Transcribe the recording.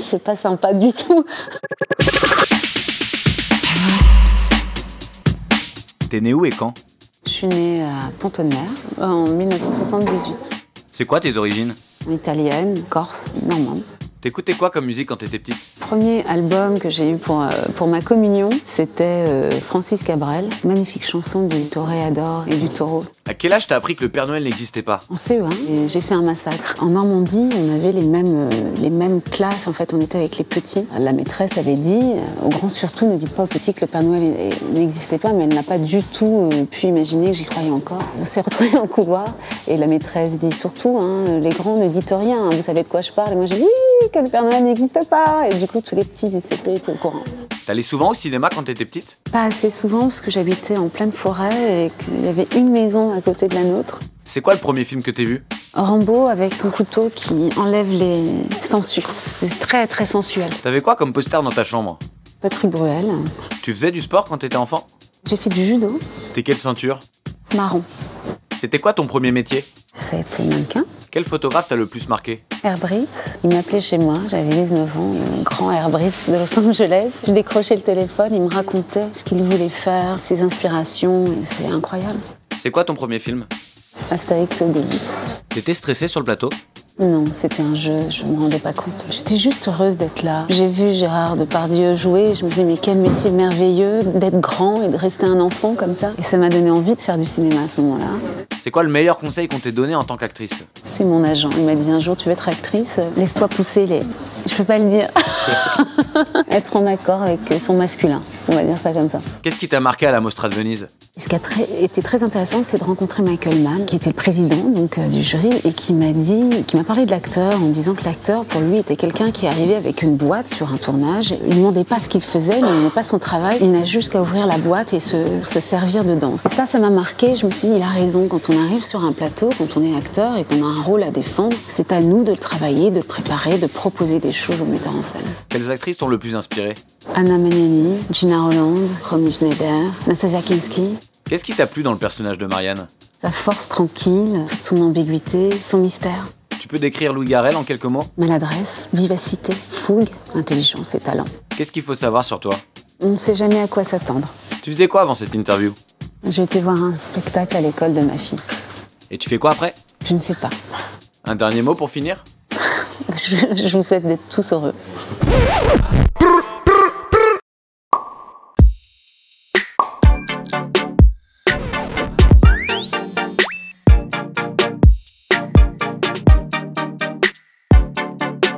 C'est pas sympa du tout. T'es né où et quand? Je suis née à Pont-de-Mer en 1978. C'est quoi tes origines? Italienne, corse, normande. T'écoutais quoi comme musique quand t'étais petite? Premier album que j'ai eu pour ma communion, c'était Francis Cabrel. Magnifique chanson du Toréador et du taureau. À quel âge t'as appris que le Père Noël n'existait pas? En CE1, et j'ai fait un massacre. En Normandie, on avait les mêmes classes. En fait, on était avec les petits. La maîtresse avait dit, aux grands surtout, ne dites pas aux petits que le Père Noël n'existait pas, mais elle n'a pas du tout pu imaginer que j'y croyais encore. On s'est retrouvés dans le couloir et la maîtresse dit surtout, les grands ne dites rien, vous savez de quoi je parle? Et moi j'ai dit oui, que le Père Noël n'existe pas. Et du coup, tous les petits du CP étaient au courant. T'allais souvent au cinéma quand t'étais petite? Pas assez souvent, parce que j'habitais en pleine forêt et qu'il y avait une maison à côté de la nôtre. C'est quoi le premier film que t'as vu? Rambo avec son couteau qui enlève les sangsues. C'est très très sensuel. T'avais quoi comme poster dans ta chambre? Patrick Bruel. Tu faisais du sport quand t'étais enfant? J'ai fait du judo. T'es quelle ceinture? Marron. C'était quoi ton premier métier? Ça a été mannequin. Quel photographe t'a le plus marqué? Herbrit, il m'appelait chez moi, j'avais 19 ans, le grand Herbrit de Los Angeles. Je décrochais le téléphone, il me racontait ce qu'il voulait faire, ses inspirations, et c'est incroyable. C'est quoi ton premier film? Astérix et Obélix. T'étais stressée sur le plateau? Non, c'était un jeu, je me rendais pas compte. J'étais juste heureuse d'être là. J'ai vu Gérard Depardieu jouer, et je me disais mais quel métier merveilleux d'être grand et de rester un enfant comme ça. Et ça m'a donné envie de faire du cinéma à ce moment-là. C'est quoi le meilleur conseil qu'on t'ait donné en tant qu'actrice? C'est mon agent, il m'a dit un jour tu veux être actrice, laisse-toi pousser les... Je peux pas le dire. Être en accord avec son masculin, on va dire ça comme ça. Qu'est-ce qui t'a marqué à la Mostra de Venise? Ce qui a été très intéressant, c'est de rencontrer Michael Mann, qui était le président du jury, et qui m'a parlé de l'acteur, en me disant que l'acteur, pour lui, était quelqu'un qui arrivait avec une boîte sur un tournage. Il ne demandait pas ce qu'il faisait, il ne demandait pas son travail, il n'a juste qu'à ouvrir la boîte et se servir dedans. Et ça m'a marqué, je me suis dit, il a raison, quand on arrive sur un plateau, quand on est acteur et qu'on a un rôle à défendre, c'est à nous de le travailler, de le préparer, de proposer des choses au metteur en scène. Quelles actrices t'ont le plus inspiré? Anna Magnani, Gina Holland, Romy Schneider, Nastasia Kinski. Qu'est-ce qui t'a plu dans le personnage de Marianne? Sa force tranquille, toute son ambiguïté, son mystère. Tu peux décrire Louis Garrel en quelques mots? Maladresse, vivacité, fougue, intelligence et talent. Qu'est-ce qu'il faut savoir sur toi? On ne sait jamais à quoi s'attendre. Tu faisais quoi avant cette interview? J'ai été voir un spectacle à l'école de ma fille. Et tu fais quoi après? Je ne sais pas. Un dernier mot pour finir? Je vous souhaite d'être tous heureux.